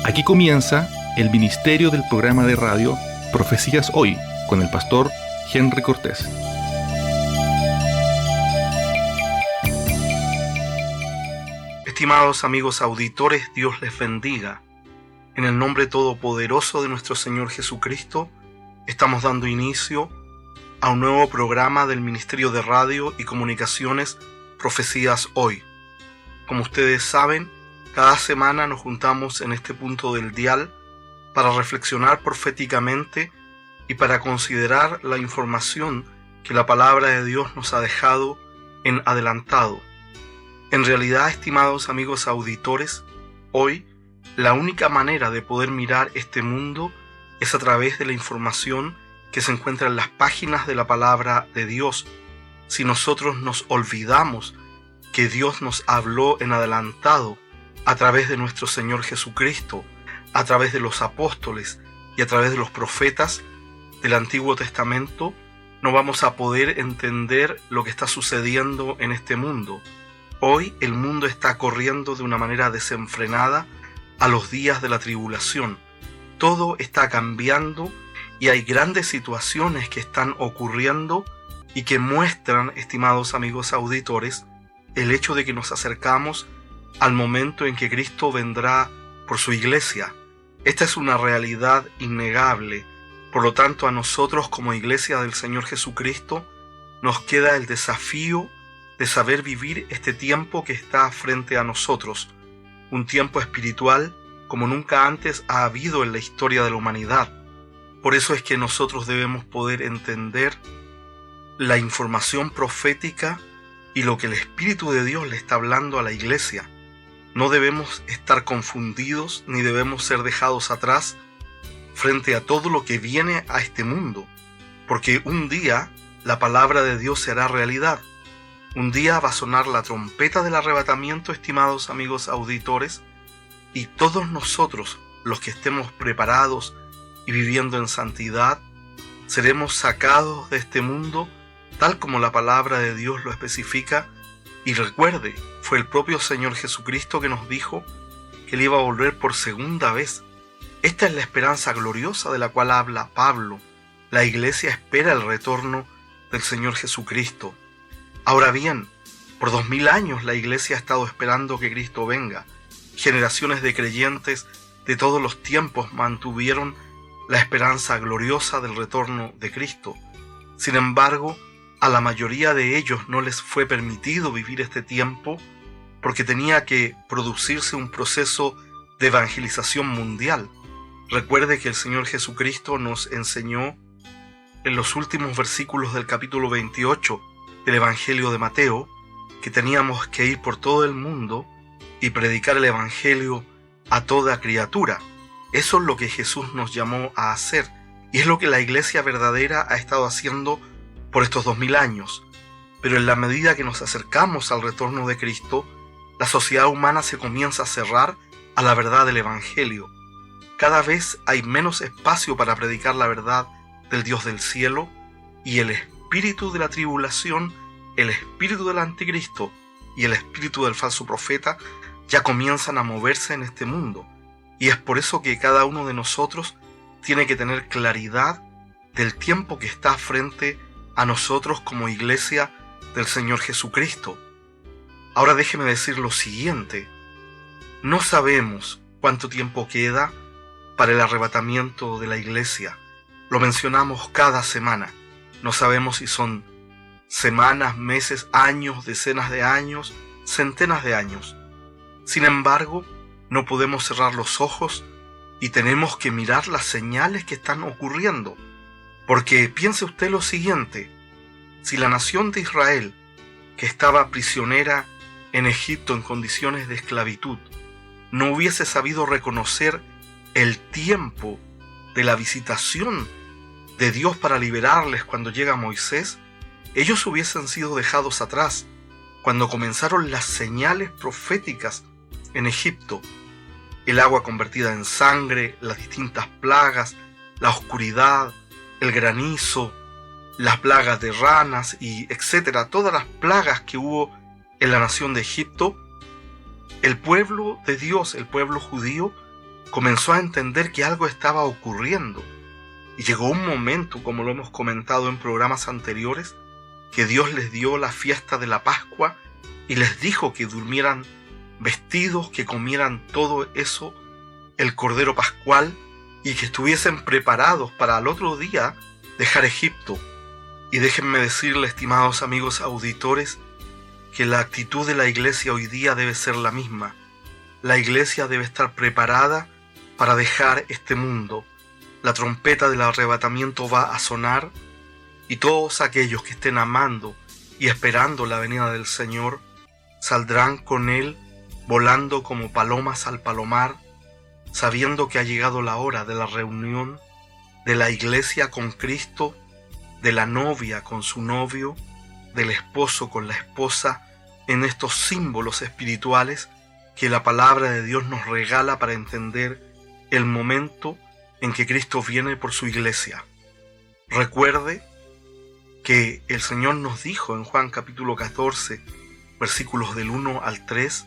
Aquí comienza el ministerio del programa de radio Profecías Hoy con el pastor Henry Cortés. Estimados amigos auditores, Dios les bendiga. En el nombre todopoderoso de nuestro Señor Jesucristo, estamos dando inicio a un nuevo programa del Ministerio de Radio y Comunicaciones Profecías Hoy. Como ustedes saben, cada semana nos juntamos en este punto del dial para reflexionar proféticamente y para considerar la información que la palabra de Dios nos ha dejado en adelantado. En realidad, estimados amigos auditores, hoy la única manera de poder mirar este mundo es a través de la información que se encuentra en las páginas de la palabra de Dios. Si nosotros nos olvidamos que Dios nos habló en adelantado a través de nuestro Señor Jesucristo, a través de los apóstoles y a través de los profetas del Antiguo Testamento, no vamos a poder entender lo que está sucediendo en este mundo. Hoy el mundo está corriendo de una manera desenfrenada a los días de la tribulación. Todo está cambiando y hay grandes situaciones que están ocurriendo y que muestran, estimados amigos auditores, el hecho de que nos acercamos al momento en que Cristo vendrá por su iglesia. Esta es una realidad innegable. Por lo tanto, a nosotros como iglesia del Señor Jesucristo nos queda el desafío de saber vivir este tiempo que está frente a nosotros, un tiempo espiritual como nunca antes ha habido en la historia de la humanidad. Por eso es que nosotros debemos poder entender la información profética y lo que el Espíritu de Dios le está hablando a la iglesia. No debemos estar confundidos ni debemos ser dejados atrás frente a todo lo que viene a este mundo, porque un día la palabra de Dios será realidad. Un día va a sonar la trompeta del arrebatamiento, estimados amigos auditores, y todos nosotros, los que estemos preparados y viviendo en santidad, seremos sacados de este mundo tal como la palabra de Dios lo especifica. Y recuerde, fue el propio Señor Jesucristo que nos dijo que Él iba a volver por segunda vez. Esta es la esperanza gloriosa de la cual habla Pablo. La iglesia espera el retorno del Señor Jesucristo. Ahora bien, por 2000 años la iglesia ha estado esperando que Cristo venga. Generaciones de creyentes de todos los tiempos mantuvieron la esperanza gloriosa del retorno de Cristo. Sin embargo, a la mayoría de ellos no les fue permitido vivir este tiempo porque tenía que producirse un proceso de evangelización mundial. Recuerde que el Señor Jesucristo nos enseñó en los últimos versículos del capítulo 28 del Evangelio de Mateo que teníamos que ir por todo el mundo y predicar el Evangelio a toda criatura. Eso es lo que Jesús nos llamó a hacer y es lo que la iglesia verdadera ha estado haciendo por estos 2000 años. Pero en la medida que nos acercamos al retorno de Cristo, la sociedad humana se comienza a cerrar a la verdad del Evangelio. Cada vez hay menos espacio para predicar la verdad del Dios del cielo y el espíritu de la tribulación, el espíritu del anticristo y el espíritu del falso profeta ya comienzan a moverse en este mundo. Y es por eso que cada uno de nosotros tiene que tener claridad del tiempo que está frente a nosotros como iglesia del Señor Jesucristo. Ahora déjeme decir lo siguiente. No sabemos cuánto tiempo queda para el arrebatamiento de la iglesia. Lo mencionamos cada semana. No sabemos si son semanas, meses, años, decenas de años, centenas de años. Sin embargo, no podemos cerrar los ojos y tenemos que mirar las señales que están ocurriendo. Porque piense usted lo siguiente, si la nación de Israel, que estaba prisionera en Egipto en condiciones de esclavitud, no hubiese sabido reconocer el tiempo de la visitación de Dios para liberarles cuando llega Moisés, ellos hubiesen sido dejados atrás cuando comenzaron las señales proféticas en Egipto. El agua convertida en sangre, las distintas plagas, la oscuridad, el granizo, las plagas de ranas y etcétera, todas las plagas que hubo en la nación de Egipto, el pueblo de Dios, el pueblo judío, comenzó a entender que algo estaba ocurriendo. Y llegó un momento, como lo hemos comentado en programas anteriores, que Dios les dio la fiesta de la Pascua y les dijo que durmieran vestidos, que comieran todo eso, el Cordero Pascual, y que estuviesen preparados para al otro día dejar Egipto. Y déjenme decirles, estimados amigos auditores, que la actitud de la iglesia hoy día debe ser la misma. La iglesia debe estar preparada para dejar este mundo. La trompeta del arrebatamiento va a sonar y todos aquellos que estén amando y esperando la venida del Señor saldrán con Él volando como palomas al palomar, sabiendo que ha llegado la hora de la reunión de la iglesia con Cristo, de la novia con su novio, del esposo con la esposa, en estos símbolos espirituales que la palabra de Dios nos regala para entender el momento en que Cristo viene por su iglesia. Recuerde que el Señor nos dijo en Juan capítulo 14, versículos del 1 al 3,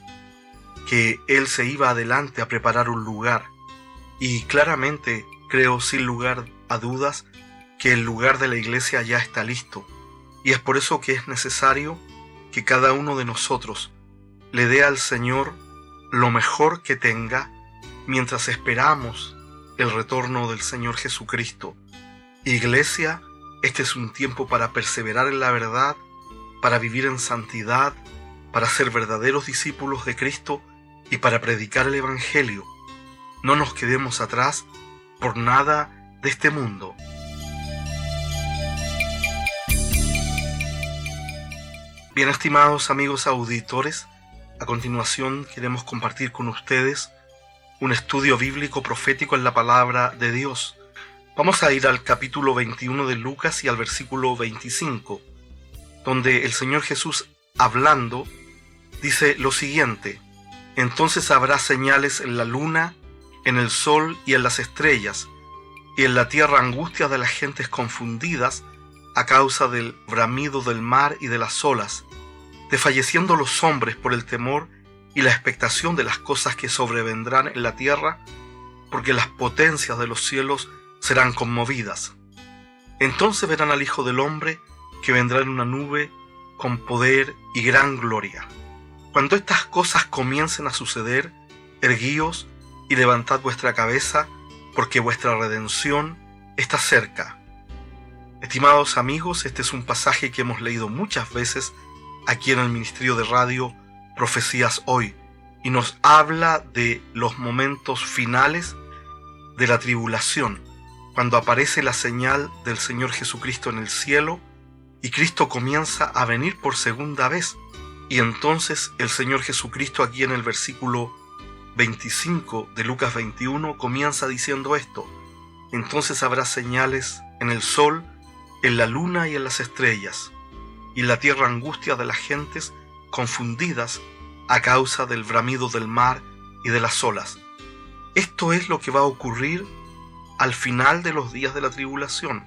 que Él se iba adelante a preparar un lugar. Y claramente creo, sin lugar a dudas, que el lugar de la iglesia ya está listo. Y es por eso que es necesario que cada uno de nosotros le dé al Señor lo mejor que tenga mientras esperamos el retorno del Señor Jesucristo. Iglesia, este es un tiempo para perseverar en la verdad, para vivir en santidad, para ser verdaderos discípulos de Cristo y para predicar el Evangelio. No nos quedemos atrás por nada de este mundo. Bien, estimados amigos auditores, a continuación queremos compartir con ustedes un estudio bíblico profético en la palabra de Dios. Vamos a ir al capítulo 21 de Lucas y al versículo 25, donde el Señor Jesús, hablando, dice lo siguiente: entonces habrá señales en la luna, en el sol y en las estrellas, y en la tierra angustia de las gentes confundidas a causa del bramido del mar y de las olas, desfalleciendo los hombres por el temor y la expectación de las cosas que sobrevendrán en la tierra, porque las potencias de los cielos serán conmovidas. Entonces verán al Hijo del Hombre que vendrá en una nube con poder y gran gloria. Cuando estas cosas comiencen a suceder, erguíos y levantad vuestra cabeza, porque vuestra redención está cerca. Estimados amigos, este es un pasaje que hemos leído muchas veces aquí en el Ministerio de Radio Profecías Hoy, y nos habla de los momentos finales de la tribulación, cuando aparece la señal del Señor Jesucristo en el cielo y Cristo comienza a venir por segunda vez. Y entonces el Señor Jesucristo, aquí en el versículo 25 de Lucas 21, comienza diciendo esto: entonces habrá señales en el sol, en la luna y en las estrellas, y en la tierra angustia de las gentes confundidas a causa del bramido del mar y de las olas. Esto es lo que va a ocurrir al final de los días de la tribulación.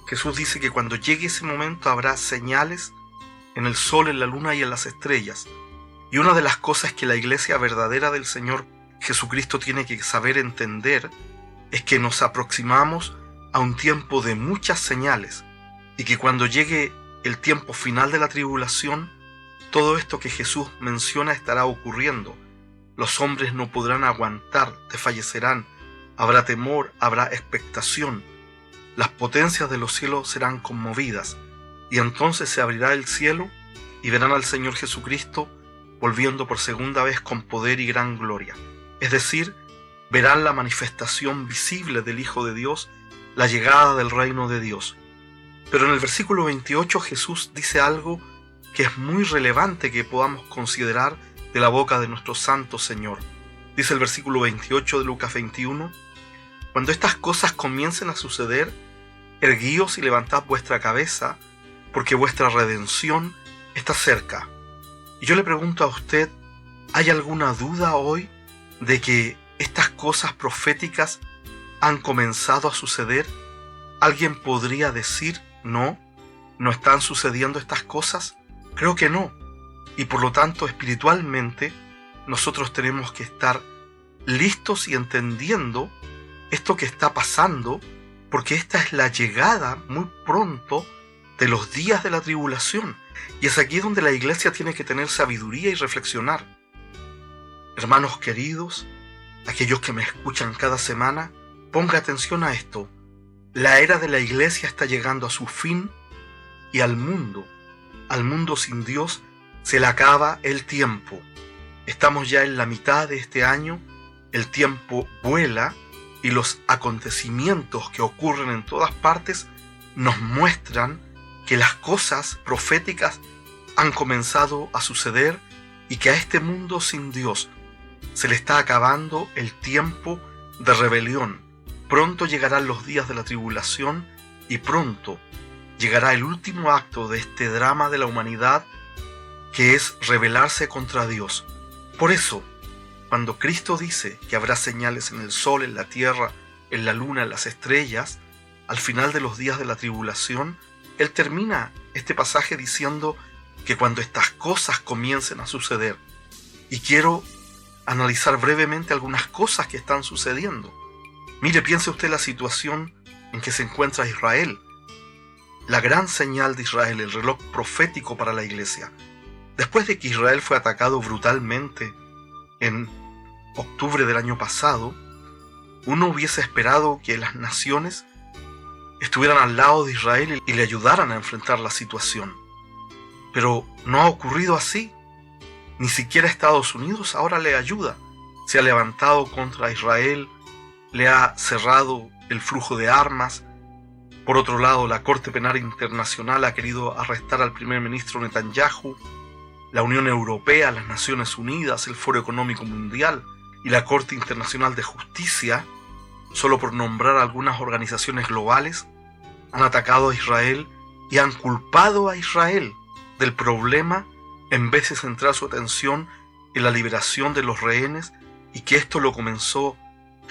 Jesús dice que cuando llegue ese momento habrá señales en el sol, en la luna y en las estrellas. Y una de las cosas que la iglesia verdadera del Señor Jesucristo tiene que saber entender es que nos aproximamos a un tiempo de muchas señales, y que cuando llegue el tiempo final de la tribulación, todo esto que Jesús menciona estará ocurriendo. Los hombres no podrán aguantar, desfallecerán, habrá temor, habrá expectación. Las potencias de los cielos serán conmovidas, y entonces se abrirá el cielo y verán al Señor Jesucristo volviendo por segunda vez con poder y gran gloria. Es decir, verán la manifestación visible del Hijo de Dios, la llegada del reino de Dios. Pero en el versículo 28 Jesús dice algo que es muy relevante que podamos considerar de la boca de nuestro Santo Señor. Dice el versículo 28 de Lucas 21: cuando estas cosas comiencen a suceder, erguíos y levantad vuestra cabeza, porque vuestra redención está cerca. Y yo le pregunto a usted, ¿hay alguna duda hoy de que estas cosas proféticas han comenzado a suceder? ¿Alguien podría decir, no están sucediendo estas cosas? Creo que no. Y por lo tanto, espiritualmente, nosotros tenemos que estar listos y entendiendo esto que está pasando, porque esta es la llegada muy pronto de los días de la tribulación. Y es aquí donde la iglesia tiene que tener sabiduría y reflexionar. Hermanos queridos, aquellos que me escuchan cada semana, ponga atención a esto. La era de la iglesia está llegando a su fin y al mundo sin Dios, se le acaba el tiempo. Estamos ya en la mitad de este año, el tiempo vuela y los acontecimientos que ocurren en todas partes nos muestran que las cosas proféticas han comenzado a suceder y que a este mundo sin Dios se le está acabando el tiempo de rebelión. Pronto llegarán los días de la tribulación y pronto llegará el último acto de este drama de la humanidad, que es rebelarse contra Dios. Por eso, cuando Cristo dice que habrá señales en el sol, en la tierra, en la luna, en las estrellas, al final de los días de la tribulación, Él termina este pasaje diciendo que cuando estas cosas comiencen a suceder, y quiero analizar brevemente algunas cosas que están sucediendo. Mire, piense usted la situación en que se encuentra Israel. La gran señal de Israel, el reloj profético para la iglesia. Después de que Israel fue atacado brutalmente en octubre del año pasado, uno hubiese esperado que las naciones estuvieran al lado de Israel y le ayudaran a enfrentar la situación. Pero no ha ocurrido así. Ni siquiera Estados Unidos ahora le ayuda. Se ha levantado contra Israel, le ha cerrado el flujo de armas. Por otro lado, la Corte Penal Internacional ha querido arrestar al primer ministro Netanyahu. La Unión Europea, las Naciones Unidas, el Foro Económico Mundial y la Corte Internacional de Justicia, solo por nombrar algunas organizaciones globales, han atacado a Israel y han culpado a Israel del problema en vez de centrar su atención en la liberación de los rehenes, y que esto lo comenzó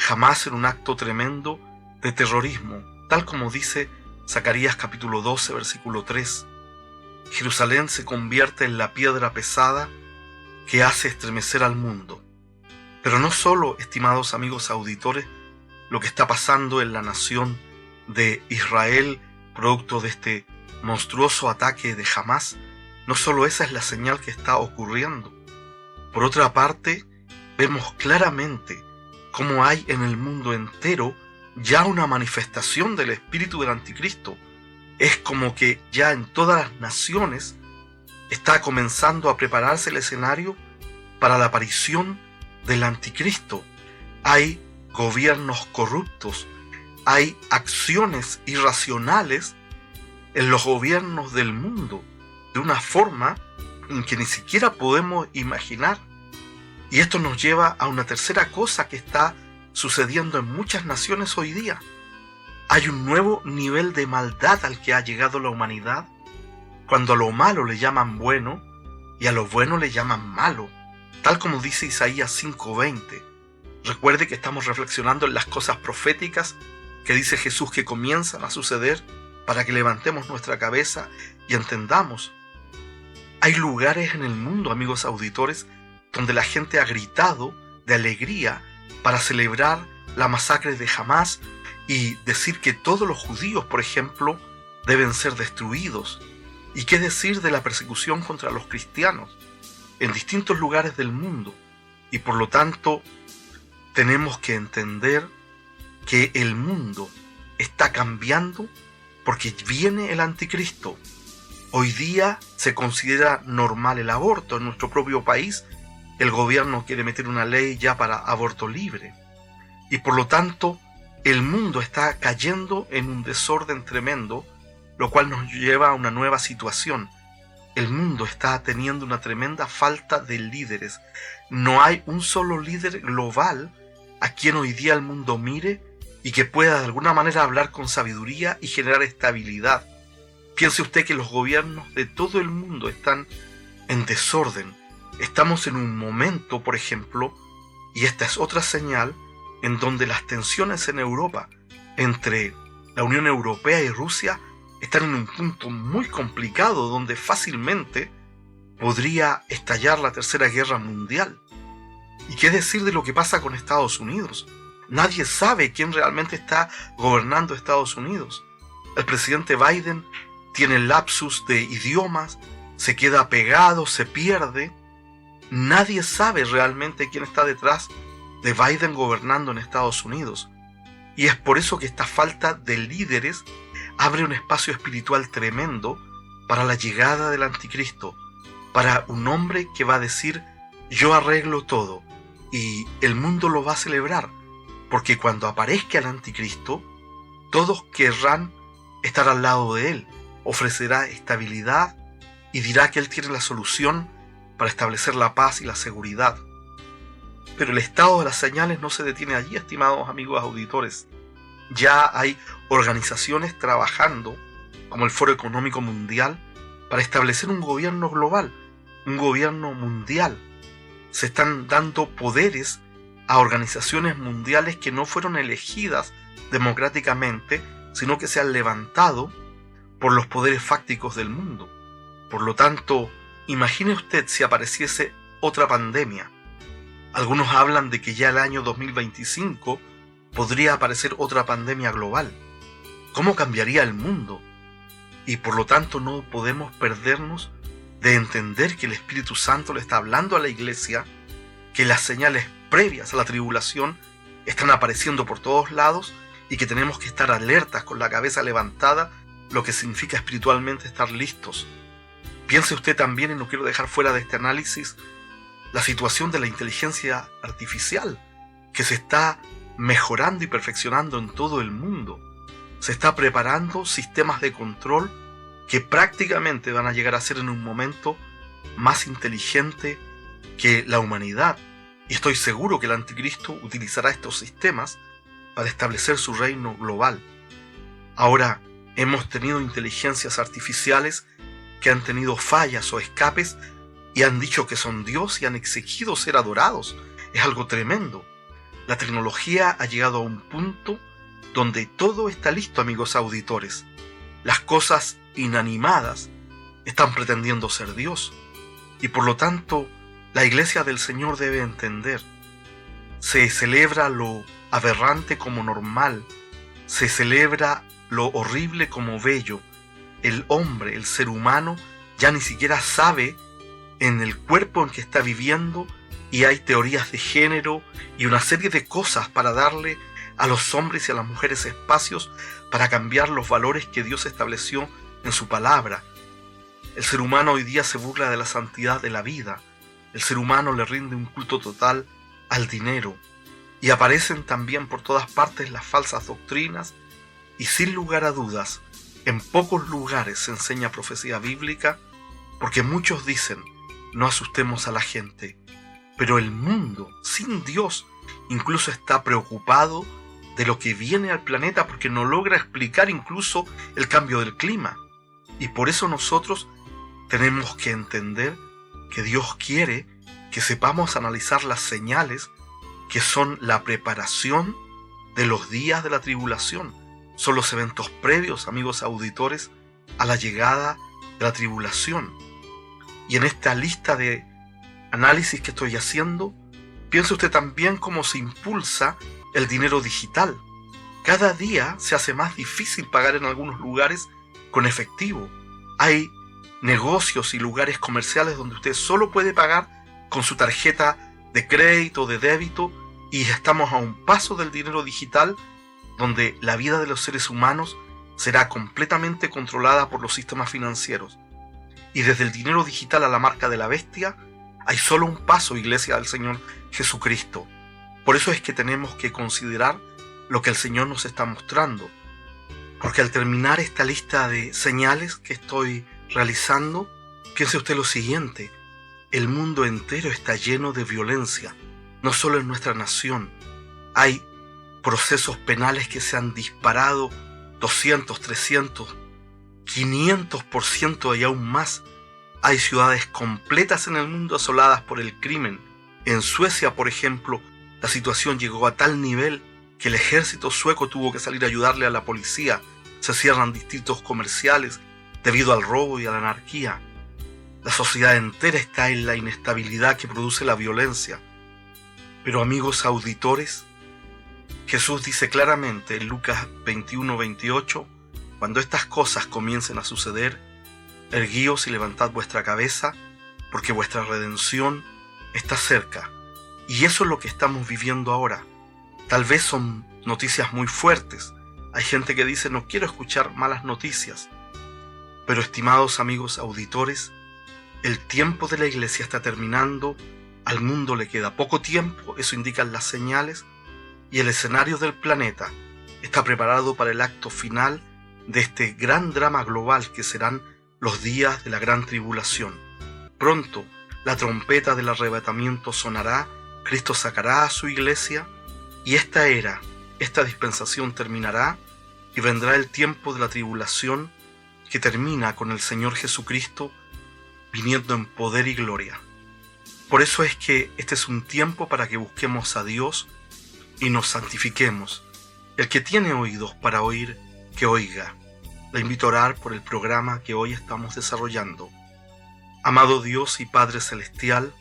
Hamás en un acto tremendo de terrorismo, tal como dice Zacarías capítulo 12, versículo 3. Jerusalén se convierte en la piedra pesada que hace estremecer al mundo. Pero no solo, estimados amigos auditores, lo que está pasando en la nación de Israel, producto de este monstruoso ataque de Hamás, no solo esa es la señal que está ocurriendo. Por otra parte, vemos claramente cómo hay en el mundo entero ya una manifestación del espíritu del anticristo. Es como que ya en todas las naciones está comenzando a prepararse el escenario para la aparición del anticristo. Hay gobiernos corruptos, hay acciones irracionales en los gobiernos del mundo, de una forma en que ni siquiera podemos imaginar. Y esto nos lleva a una tercera cosa que está sucediendo en muchas naciones hoy día. Hay un nuevo nivel de maldad al que ha llegado la humanidad, cuando a lo malo le llaman bueno y a lo bueno le llaman malo, tal como dice Isaías 5:20. Recuerde que estamos reflexionando en las cosas proféticas que dice Jesús que comienzan a suceder para que levantemos nuestra cabeza y entendamos. Hay lugares en el mundo, amigos auditores, donde la gente ha gritado de alegría para celebrar la masacre de Hamás y decir que todos los judíos, por ejemplo, deben ser destruidos. ¿Y qué decir de la persecución contra los cristianos en distintos lugares del mundo? Y por lo tanto, tenemos que entender que el mundo está cambiando porque viene el anticristo. Hoy día se considera normal el aborto. En nuestro propio país, el gobierno quiere meter una ley ya para aborto libre. Y por lo tanto, el mundo está cayendo en un desorden tremendo, lo cual nos lleva a una nueva situación. El mundo está teniendo una tremenda falta de líderes. No hay un solo líder global a quien hoy día el mundo mire y que pueda de alguna manera hablar con sabiduría y generar estabilidad. Piense usted que los gobiernos de todo el mundo están en desorden. Estamos en un momento, por ejemplo, y esta es otra señal, en donde las tensiones en Europa entre la Unión Europea y Rusia están en un punto muy complicado, donde fácilmente podría estallar la Tercera Guerra Mundial. ¿Y qué decir de lo que pasa con Estados Unidos? Nadie sabe quién realmente está gobernando Estados Unidos. El presidente Biden tiene lapsus de idiomas, se queda pegado, se pierde. Nadie sabe realmente quién está detrás de Biden gobernando en Estados Unidos. Y es por eso que esta falta de líderes abre un espacio espiritual tremendo para la llegada del anticristo, para un hombre que va a decir: yo arreglo todo, y el mundo lo va a celebrar, porque cuando aparezca el anticristo, todos querrán estar al lado de él, ofrecerá estabilidad y dirá que él tiene la solución para establecer la paz y la seguridad. Pero el estado de las señales no se detiene allí, estimados amigos auditores. Ya hay organizaciones trabajando, como el Foro Económico Mundial, para establecer un gobierno global, un gobierno mundial. Se están dando poderes a organizaciones mundiales que no fueron elegidas democráticamente, sino que se han levantado por los poderes fácticos del mundo. Por lo tanto, imagine usted si apareciese otra pandemia. Algunos hablan de que ya el año 2025 podría aparecer otra pandemia global. ¿Cómo cambiaría el mundo? Y por lo tanto no podemos perdernos de entender que el Espíritu Santo le está hablando a la iglesia, que las señales previas a la tribulación están apareciendo por todos lados y que tenemos que estar alertas con la cabeza levantada, lo que significa espiritualmente estar listos. Piense usted también, y no quiero dejar fuera de este análisis, la situación de la inteligencia artificial, que se está mejorando y perfeccionando en todo el mundo. Se está preparando sistemas de control que prácticamente van a llegar a ser en un momento más inteligente que la humanidad. Y estoy seguro que el anticristo utilizará estos sistemas para establecer su reino global. Ahora, hemos tenido inteligencias artificiales que han tenido fallas o escapes y han dicho que son Dios y han exigido ser adorados. Es algo tremendo. La tecnología ha llegado a un punto donde todo está listo, amigos auditores. Las cosas inanimadas están pretendiendo ser Dios. Y por lo tanto, la iglesia del Señor debe entender. Se celebra lo aberrante como normal. Se celebra lo horrible como bello. El hombre, el ser humano, ya ni siquiera sabe en el cuerpo en que está viviendo, y hay teorías de género y una serie de cosas para darle a los hombres y a las mujeres espacios para cambiar los valores que Dios estableció en su palabra. El ser humano hoy día se burla de la santidad de la vida. El ser humano le rinde un culto total al dinero. Y aparecen también por todas partes las falsas doctrinas, y sin lugar a dudas, en pocos lugares se enseña profecía bíblica, porque muchos dicen: no asustemos a la gente. Pero el mundo, sin Dios, incluso está preocupado de lo que viene al planeta, porque no logra explicar incluso el cambio del clima. Y por eso nosotros tenemos que entender que Dios quiere que sepamos analizar las señales que son la preparación de los días de la tribulación. Son los eventos previos, amigos auditores, a la llegada de la tribulación. Y en esta lista de análisis que estoy haciendo, piense usted también cómo se impulsa el dinero digital. Cada día se hace más difícil pagar en algunos lugares con efectivo. Hay negocios y lugares comerciales donde usted solo puede pagar con su tarjeta de crédito o de débito, y estamos a un paso del dinero digital, donde la vida de los seres humanos será completamente controlada por los sistemas financieros. Y desde el dinero digital a la marca de la bestia, hay solo un paso, iglesia del Señor Jesucristo. Por eso es que tenemos que considerar lo que el Señor nos está mostrando. Porque al terminar esta lista de señales que estoy realizando, piense usted lo siguiente: el mundo entero está lleno de violencia, no solo en nuestra nación. Hay procesos penales que se han disparado 200, 300, 500% y aún más. Hay ciudades completas en el mundo asoladas por el crimen. En Suecia, por ejemplo, la situación llegó a tal nivel que el ejército sueco tuvo que salir a ayudarle a la policía. Se cierran distritos comerciales debido al robo y a la anarquía. La sociedad entera está en la inestabilidad que produce la violencia. Pero amigos auditores, Jesús dice claramente en Lucas 21:28, cuando estas cosas comiencen a suceder, erguíos y levantad vuestra cabeza, porque vuestra redención está cerca. Y eso es lo que estamos viviendo ahora. Tal vez son noticias muy fuertes. Hay gente que dice, no quiero escuchar malas noticias. Pero estimados amigos auditores, el tiempo de la iglesia está terminando, al mundo le queda poco tiempo, eso indican las señales, y el escenario del planeta está preparado para el acto final de este gran drama global que serán los días de la gran tribulación. Pronto la trompeta del arrebatamiento sonará, Cristo sacará a su iglesia, y esta dispensación terminará, y vendrá el tiempo de la tribulación que termina con el Señor Jesucristo viniendo en poder y gloria. Por eso es que este es un tiempo para que busquemos a Dios y nos santifiquemos. El que tiene oídos para oír, que oiga. Le invito a orar por el programa que hoy estamos desarrollando. Amado Dios y Padre Celestial,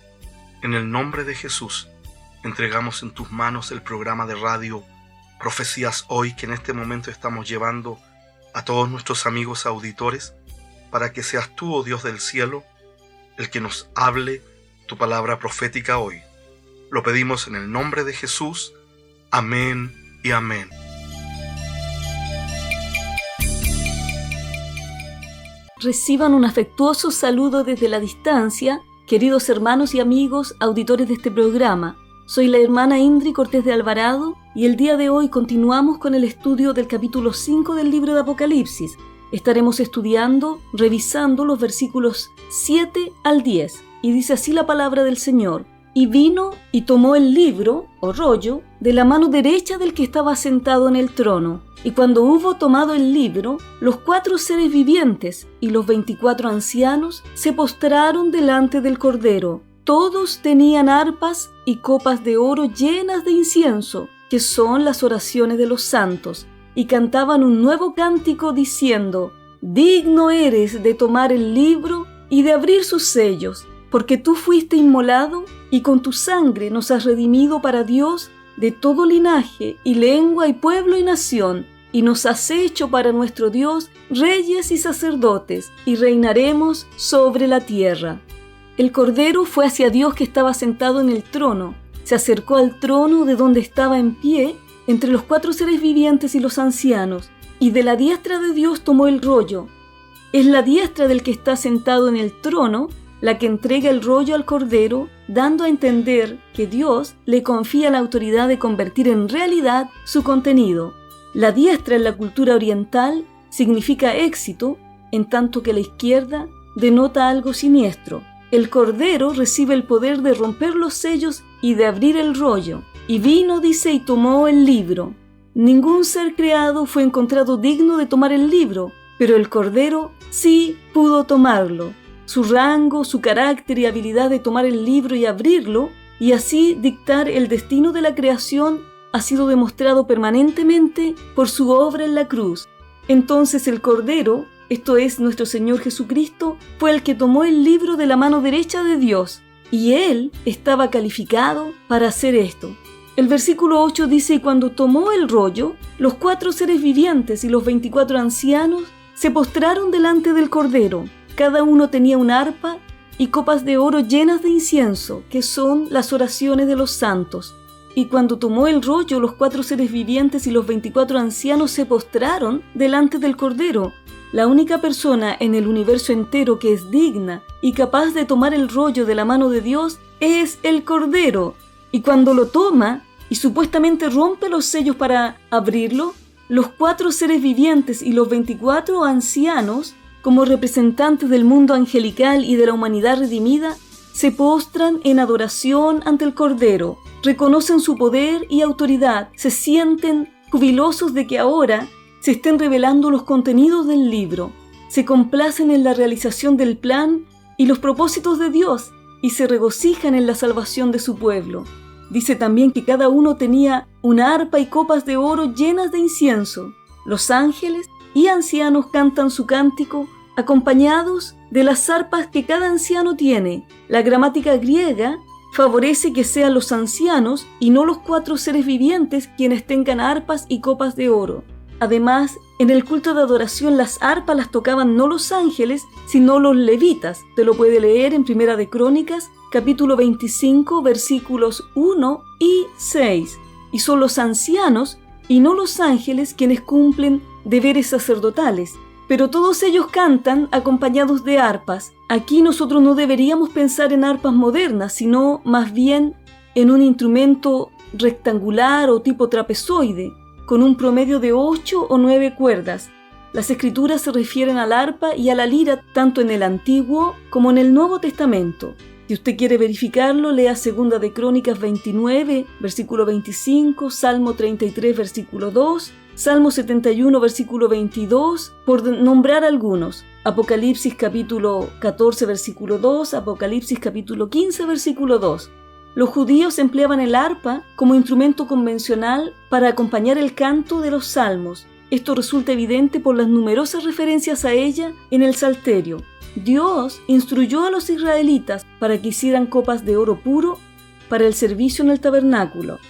en el nombre de Jesús, entregamos en tus manos el programa de radio Profecías Hoy, que en este momento estamos llevando a todos nuestros amigos auditores, para que seas tú, oh Dios del cielo, el que nos hable tu palabra profética hoy. Lo pedimos en el nombre de Jesús. Amén y amén. Reciban un afectuoso saludo desde la distancia, queridos hermanos y amigos auditores de este programa. Soy la hermana Indri Cortés de Alvarado y el día de hoy continuamos con el estudio del capítulo 5 del libro de Apocalipsis. Estaremos estudiando, revisando los versículos 7 al 10 y dice así la palabra del Señor. Y vino y tomó el libro, o rollo, de la mano derecha del que estaba sentado en el trono. Y cuando hubo tomado el libro, los 4 seres vivientes y los 24 ancianos se postraron delante del Cordero. Todos tenían arpas y copas de oro llenas de incienso, que son las oraciones de los santos, y cantaban un nuevo cántico diciendo: Digno eres de tomar el libro y de abrir sus sellos, porque tú fuiste inmolado y con tu sangre nos has redimido para Dios de todo linaje y lengua y pueblo y nación, y nos has hecho para nuestro Dios reyes y sacerdotes, y reinaremos sobre la tierra. El Cordero fue hacia Dios que estaba sentado en el trono, se acercó al trono de donde estaba en pie, entre los 4 seres vivientes y los ancianos, y de la diestra de Dios tomó el rollo. Es la diestra del que está sentado en el trono la que entrega el rollo al Cordero, dando a entender que Dios le confía la autoridad de convertir en realidad su contenido. La diestra en la cultura oriental significa éxito, en tanto que la izquierda denota algo siniestro. El Cordero recibe el poder de romper los sellos y de abrir el rollo. Y vino, dice, y tomó el libro. Ningún ser creado fue encontrado digno de tomar el libro, pero el Cordero sí pudo tomarlo. Su rango, su carácter y habilidad de tomar el libro y abrirlo, y así dictar el destino de la creación, ha sido demostrado permanentemente por su obra en la cruz. Entonces el Cordero, esto es nuestro Señor Jesucristo, fue el que tomó el libro de la mano derecha de Dios, y Él estaba calificado para hacer esto. El versículo 8 dice: y cuando tomó el rollo, los 4 seres vivientes y los 24 ancianos se postraron delante del Cordero. Cada uno tenía un arpa y copas de oro llenas de incienso, que son las oraciones de los santos. Y cuando tomó el rollo, los 4 seres vivientes y los 24 ancianos se postraron delante del Cordero. La única persona en el universo entero que es digna y capaz de tomar el rollo de la mano de Dios es el Cordero. Y cuando lo toma y supuestamente rompe los sellos para abrirlo, los 4 seres vivientes y los 24 ancianos, como representantes del mundo angelical y de la humanidad redimida, se postran en adoración ante el Cordero, reconocen su poder y autoridad, se sienten jubilosos de que ahora se estén revelando los contenidos del libro, se complacen en la realización del plan y los propósitos de Dios y se regocijan en la salvación de su pueblo. Dice también que cada uno tenía una arpa y copas de oro llenas de incienso. Los ángeles y ancianos cantan su cántico acompañados de las arpas que cada anciano tiene. La gramática griega favorece que sean los ancianos y no los 4 seres vivientes quienes tengan arpas y copas de oro. Además, en el culto de adoración las arpas las tocaban no los ángeles, sino los levitas. Te lo puede leer en Primera de Crónicas, capítulo 25, versículos 1 y 6. Y son los ancianos y no los ángeles quienes cumplen deberes sacerdotales. Pero todos ellos cantan acompañados de arpas. Aquí nosotros no deberíamos pensar en arpas modernas, sino más bien en un instrumento rectangular o tipo trapezoide, con un promedio de 8 o 9 cuerdas. Las escrituras se refieren al arpa y a la lira tanto en el Antiguo como en el Nuevo Testamento. Si usted quiere verificarlo, lea 2 de Crónicas 29, versículo 25, Salmo 33, versículo 2, Salmo 71, versículo 22, por nombrar algunos. Apocalipsis capítulo 14, versículo 2, Apocalipsis capítulo 15, versículo 2. Los judíos empleaban el arpa como instrumento convencional para acompañar el canto de los salmos. Esto resulta evidente por las numerosas referencias a ella en el Salterio. Dios instruyó a los israelitas para que hicieran copas de oro puro para el servicio en el tabernáculo.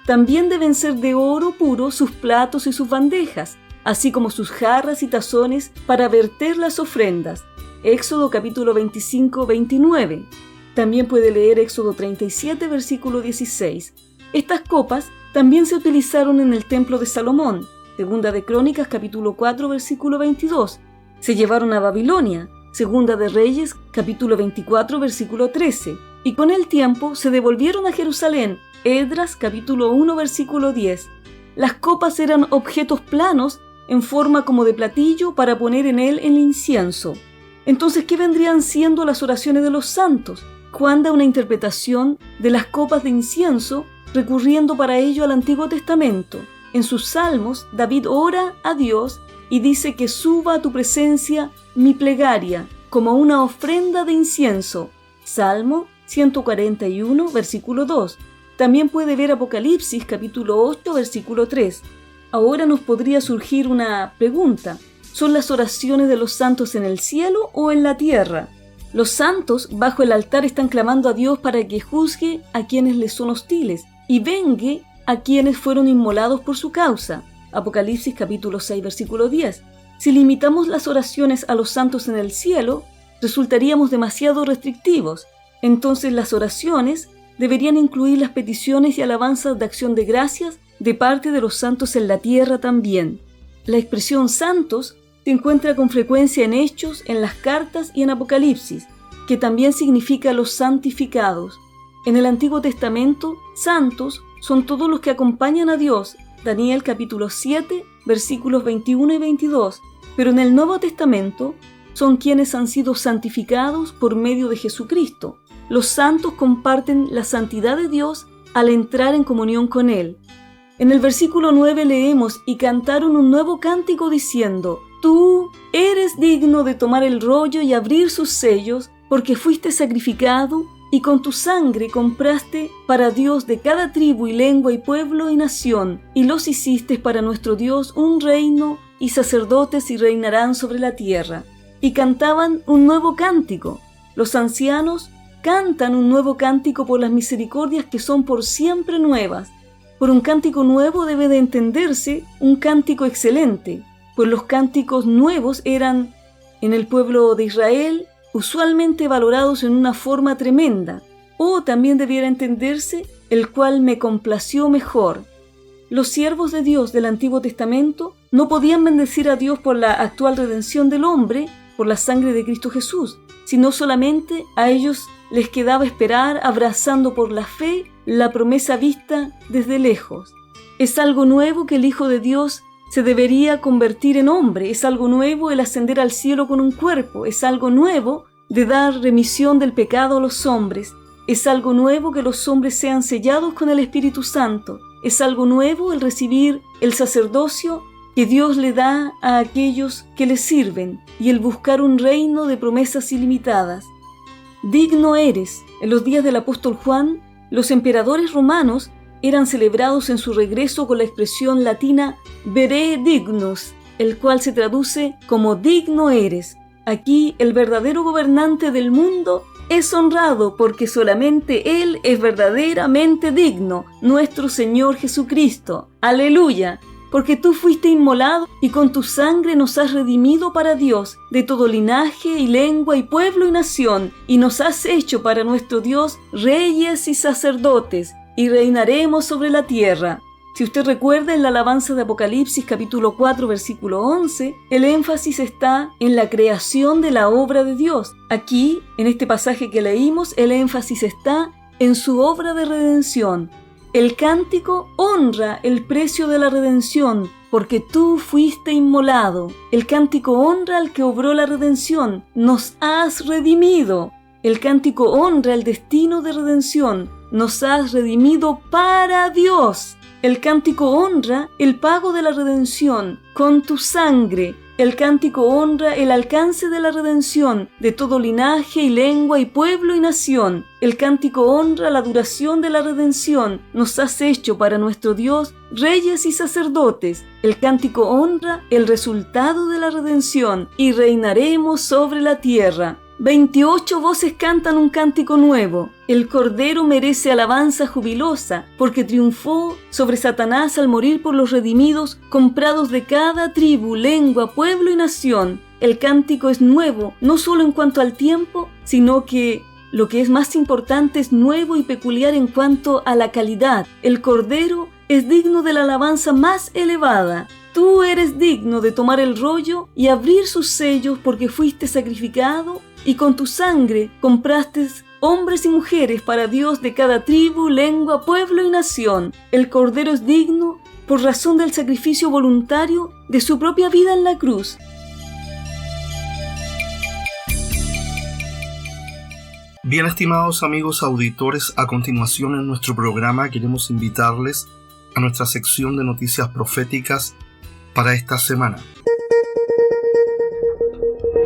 También deben ser de oro puro sus platos y sus bandejas, así como sus jarras y tazones para verter las ofrendas. Éxodo capítulo 25, 29. También puede leer Éxodo 37, versículo 16. Estas copas también se utilizaron en el templo de Salomón. 2 de Crónicas capítulo 4, versículo 22. Se llevaron a Babilonia. 2 de Reyes capítulo 24, versículo 13. Y con el tiempo se devolvieron a Jerusalén. Esdras capítulo 1, versículo 10. Las copas eran objetos planos en forma como de platillo para poner en él el incienso. Entonces, ¿qué vendrían siendo las oraciones de los santos? Juan da una interpretación de las copas de incienso recurriendo para ello al Antiguo Testamento. En sus salmos, David ora a Dios y dice que suba a tu presencia mi plegaria como una ofrenda de incienso. Salmo 141, versículo 2. También puede ver Apocalipsis capítulo 8, versículo 3. Ahora nos podría surgir una pregunta. ¿Son las oraciones de los santos en el cielo o en la tierra? Los santos bajo el altar están clamando a Dios para que juzgue a quienes les son hostiles y vengue a quienes fueron inmolados por su causa. Apocalipsis capítulo 6, versículo 10. Si limitamos las oraciones a los santos en el cielo, resultaríamos demasiado restrictivos. Entonces las oraciones deberían incluir las peticiones y alabanzas de acción de gracias de parte de los santos en la tierra también. La expresión santos se encuentra con frecuencia en Hechos, en las cartas y en Apocalipsis, que también significa los santificados. En el Antiguo Testamento, santos son todos los que acompañan a Dios, Daniel capítulo 7, versículos 21 y 22, pero en el Nuevo Testamento son quienes han sido santificados por medio de Jesucristo. Los santos comparten la santidad de Dios al entrar en comunión con Él. En el versículo 9 leemos: y cantaron un nuevo cántico diciendo: tú eres digno de tomar el rollo y abrir sus sellos, porque fuiste sacrificado y con tu sangre compraste para Dios de cada tribu y lengua y pueblo y nación, y los hiciste para nuestro Dios un reino y sacerdotes y reinarán sobre la tierra. Y cantaban un nuevo cántico. Los ancianos cantan un nuevo cántico por las misericordias que son por siempre nuevas. Por un cántico nuevo debe de entenderse un cántico excelente, pues los cánticos nuevos eran, en el pueblo de Israel, usualmente valorados en una forma tremenda, o también debiera entenderse el cual me complació mejor. Los siervos de Dios del Antiguo Testamento no podían bendecir a Dios por la actual redención del hombre, por la sangre de Cristo Jesús, sino solamente a ellos les quedaba esperar, abrazando por la fe la promesa vista desde lejos. Es algo nuevo que el Hijo de Dios se debería convertir en hombre, es algo nuevo el ascender al cielo con un cuerpo, es algo nuevo de dar remisión del pecado a los hombres, es algo nuevo que los hombres sean sellados con el Espíritu Santo, es algo nuevo el recibir el sacerdocio que Dios le da a aquellos que le sirven y el buscar un reino de promesas ilimitadas. Digno eres. En los días del apóstol Juan, los emperadores romanos eran celebrados en su regreso con la expresión latina vere dignus, el cual se traduce como digno eres. Aquí el verdadero gobernante del mundo es honrado porque solamente Él es verdaderamente digno, nuestro Señor Jesucristo. ¡Aleluya! Porque tú fuiste inmolado y con tu sangre nos has redimido para Dios de todo linaje y lengua y pueblo y nación, y nos has hecho para nuestro Dios reyes y sacerdotes, y reinaremos sobre la tierra. Si usted recuerda en la alabanza de Apocalipsis capítulo 4 versículo 11, el énfasis está en la creación de la obra de Dios. Aquí, en este pasaje que leímos, el énfasis está en su obra de redención. El cántico honra el precio de la redención, porque tú fuiste inmolado. El cántico honra al que obró la redención. Nos has redimido. El cántico honra el destino de redención. Nos has redimido para Dios. El cántico honra el pago de la redención con tu sangre. El cántico honra el alcance de la redención de todo linaje y lengua y pueblo y nación. El cántico honra la duración de la redención. Nos has hecho para nuestro Dios reyes y sacerdotes. El cántico honra el resultado de la redención y reinaremos sobre la tierra. 28 voces cantan un cántico nuevo. El Cordero merece alabanza jubilosa, porque triunfó sobre Satanás al morir por los redimidos, comprados de cada tribu, lengua, pueblo y nación. El cántico es nuevo, no solo en cuanto al tiempo, sino que lo que es más importante es nuevo y peculiar en cuanto a la calidad. El Cordero es digno de la alabanza más elevada. Tú eres digno de tomar el rollo y abrir sus sellos porque fuiste sacrificado y con tu sangre compraste hombres y mujeres para Dios de cada tribu, lengua, pueblo y nación. El Cordero es digno por razón del sacrificio voluntario de su propia vida en la cruz. Bien, estimados amigos auditores, a continuación en nuestro programa queremos invitarles a nuestra sección de noticias proféticas para esta semana.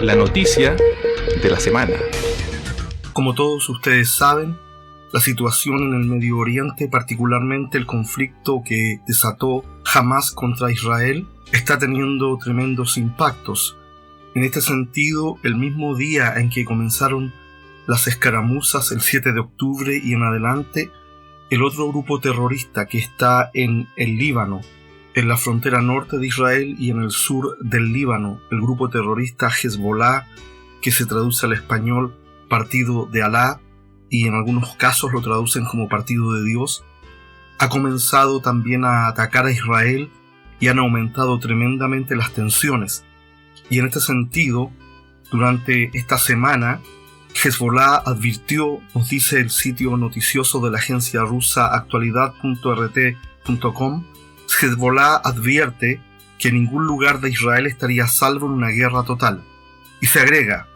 La noticia de la semana. Como todos ustedes saben, la situación en el Medio Oriente, particularmente el conflicto que desató Hamás contra Israel, está teniendo tremendos impactos. En este sentido, el mismo día en que comenzaron las escaramuzas, el 7 de octubre y en adelante, el otro grupo terrorista que está en el Líbano, en la frontera norte de Israel y en el sur del Líbano, el grupo terrorista Hezbollah, que se traduce al español Partido de Alá, y en algunos casos lo traducen como Partido de Dios, ha comenzado también a atacar a Israel y han aumentado tremendamente las tensiones. Y en este sentido, durante esta semana, Hezbollah advirtió, nos dice el sitio noticioso de la agencia rusa actualidad.rt.com, Hezbollah advierte que ningún lugar de Israel estaría a salvo en una guerra total. Y se agrega,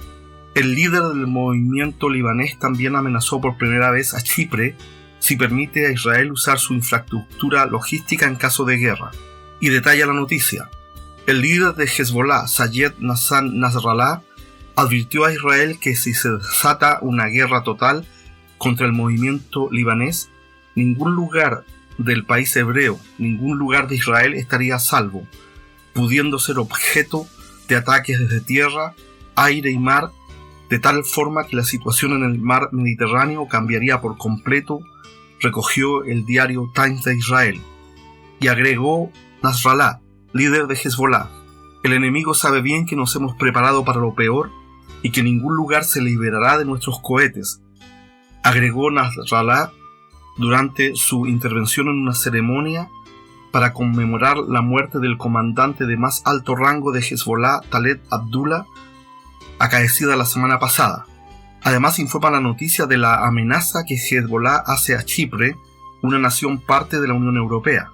el líder del movimiento libanés también amenazó por primera vez a Chipre si permite a Israel usar su infraestructura logística en caso de guerra. Y detalla la noticia. El líder de Hezbollah, Sayed Nassan Nasrallah, advirtió a Israel que si se desata una guerra total contra el movimiento libanés, ningún lugar del país hebreo, ningún lugar de Israel estaría a salvo, pudiendo ser objeto de ataques desde tierra, aire y mar, de tal forma que la situación en el mar Mediterráneo cambiaría por completo, recogió el diario Times de Israel. Y agregó Nasrallah, líder de Hezbollah, el enemigo sabe bien que nos hemos preparado para lo peor y que ningún lugar se liberará de nuestros cohetes. Agregó Nasrallah durante su intervención en una ceremonia para conmemorar la muerte del comandante de más alto rango de Hezbollah, Khaled Abdullah, acaecida la semana pasada. Además informa la noticia de la amenaza que Hezbollah hace a Chipre, una nación parte de la Unión Europea.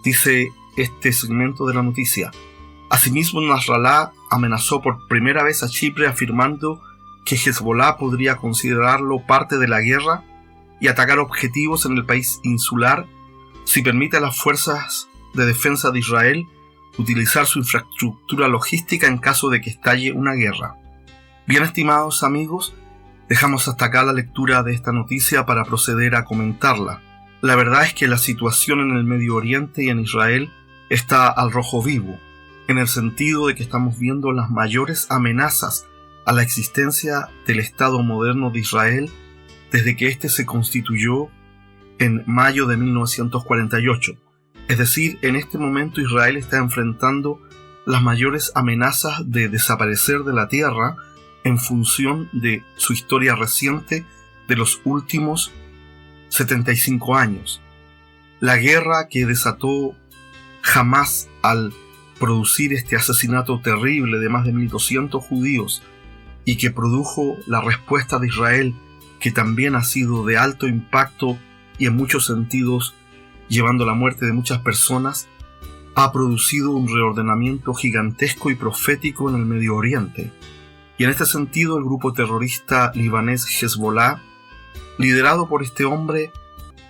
Dice este segmento de la noticia. Asimismo, Nasrallah amenazó por primera vez a Chipre afirmando que Hezbollah podría considerarlo parte de la guerra y atacar objetivos en el país insular si permite a las fuerzas de defensa de Israel utilizar su infraestructura logística en caso de que estalle una guerra. Bien, estimados amigos, dejamos hasta acá la lectura de esta noticia para proceder a comentarla. La verdad es que la situación en el Medio Oriente y en Israel está al rojo vivo, en el sentido de que estamos viendo las mayores amenazas a la existencia del Estado moderno de Israel desde que éste se constituyó en mayo de 1948. Es decir, en este momento Israel está enfrentando las mayores amenazas de desaparecer de la tierra en función de su historia reciente de los últimos 75 años. La guerra que desató Hamás al producir este asesinato terrible de más de 1.200 judíos y que produjo la respuesta de Israel, que también ha sido de alto impacto y en muchos sentidos llevando a la muerte de muchas personas, ha producido un reordenamiento gigantesco y profético en el Medio Oriente. Y en este sentido el grupo terrorista libanés Hezbollah, liderado por este hombre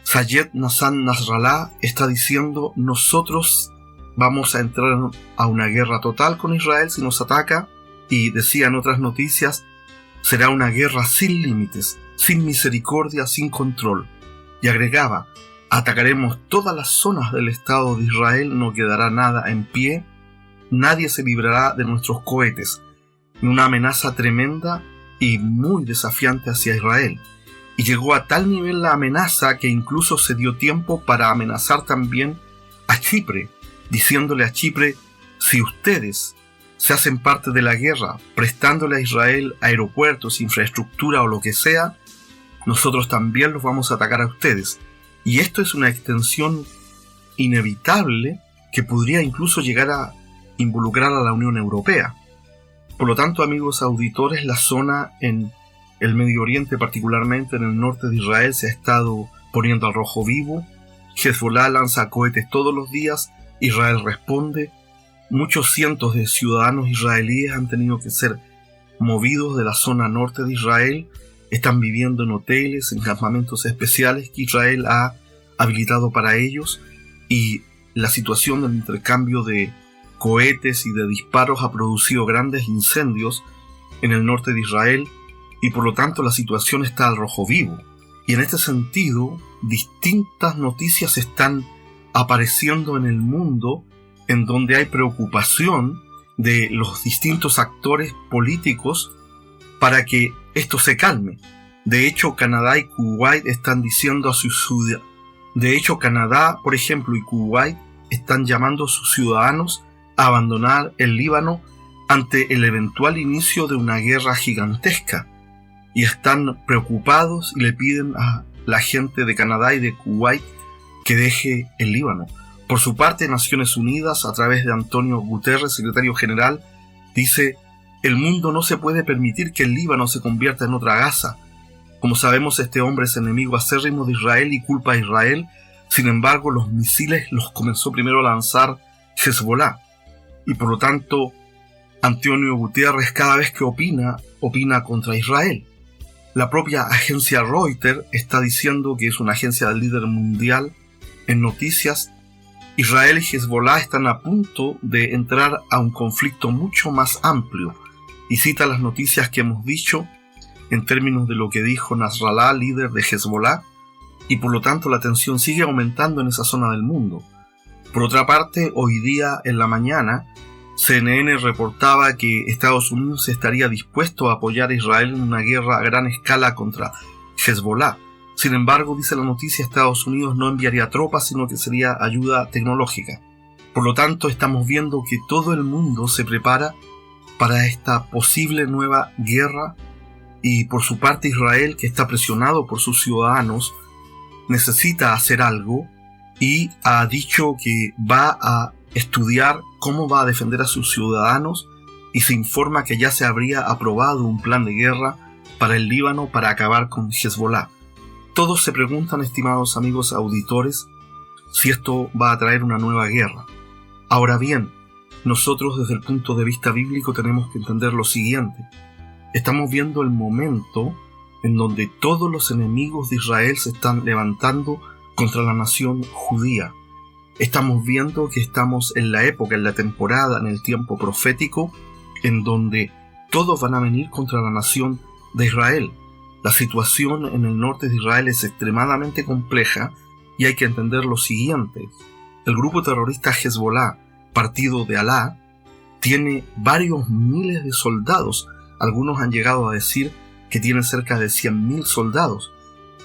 Sayed Hassan Nasrallah, está diciendo: nosotros vamos a entrar a una guerra total con Israel si nos ataca, y decía en otras noticias, será una guerra sin límites, sin misericordia, sin control. Y agregaba: atacaremos todas las zonas del Estado de Israel, no quedará nada en pie, nadie se librará de nuestros cohetes. Una amenaza tremenda y muy desafiante hacia Israel. Y llegó a tal nivel la amenaza que incluso se dio tiempo para amenazar también a Chipre, diciéndole a Chipre: si ustedes se hacen parte de la guerra, prestándole a Israel aeropuertos, infraestructura o lo que sea, nosotros también los vamos a atacar a ustedes. Y esto es una extensión inevitable que podría incluso llegar a involucrar a la Unión Europea. Por lo tanto, amigos auditores, la zona en el Medio Oriente, particularmente en el norte de Israel, se ha estado poniendo al rojo vivo. Hezbollah lanza cohetes todos los días, Israel responde. Muchos cientos de ciudadanos israelíes han tenido que ser movidos de la zona norte de Israel. Están viviendo en hoteles, en campamentos especiales que Israel ha habilitado para ellos, y la situación del intercambio de cohetes y de disparos ha producido grandes incendios en el norte de Israel, y por lo tanto la situación está al rojo vivo. Y en este sentido, distintas noticias están apareciendo en el mundo en donde hay preocupación de los distintos actores políticos para que esto se calme. De hecho, Canadá y Kuwait están diciendo a sus ciudadanos, Canadá, por ejemplo, y Kuwait están llamando a sus ciudadanos a abandonar el Líbano ante el eventual inicio de una guerra gigantesca, y están preocupados y le piden a la gente de Canadá y de Kuwait que deje el Líbano. Por su parte, Naciones Unidas, a través de Antonio Guterres, secretario general, dice: el mundo no se puede permitir que el Líbano se convierta en otra Gaza. Como sabemos, este hombre es enemigo acérrimo de Israel y culpa a Israel. Sin embargo, los misiles los comenzó primero a lanzar Hezbollah. Y por lo tanto, Antonio Guterres, cada vez que opina contra Israel. La propia agencia Reuters está diciendo, que es una agencia del líder mundial en noticias, Israel y Hezbollah están a punto de entrar a un conflicto mucho más amplio, y cita las noticias que hemos dicho en términos de lo que dijo Nasrallah, líder de Hezbollah, y por lo tanto la tensión sigue aumentando en esa zona del mundo. Por otra parte, hoy día en la mañana, CNN reportaba que Estados Unidos estaría dispuesto a apoyar a Israel en una guerra a gran escala contra Hezbollah. Sin embargo, dice la noticia, Estados Unidos no enviaría tropas, sino que sería ayuda tecnológica. Por lo tanto, estamos viendo que todo el mundo se prepara para esta posible nueva guerra, y por su parte Israel, que está presionado por sus ciudadanos, necesita hacer algo y ha dicho que va a estudiar cómo va a defender a sus ciudadanos, y se informa que ya se habría aprobado un plan de guerra para el Líbano para acabar con Hezbollah. Todos se preguntan, estimados amigos auditores, si esto va a traer una nueva guerra. Ahora bien, nosotros desde el punto de vista bíblico tenemos que entender lo siguiente. Estamos viendo el momento en donde todos los enemigos de Israel se están levantando contra la nación judía. Estamos viendo que estamos en la época, en la temporada, en el tiempo profético, en donde todos van a venir contra la nación de Israel. La situación en el norte de Israel es extremadamente compleja, y hay que entender lo siguiente. El grupo terrorista Hezbollah, partido de Alá, tiene varios miles de soldados Algunos han llegado a decir que tiene cerca de 100.000 soldados.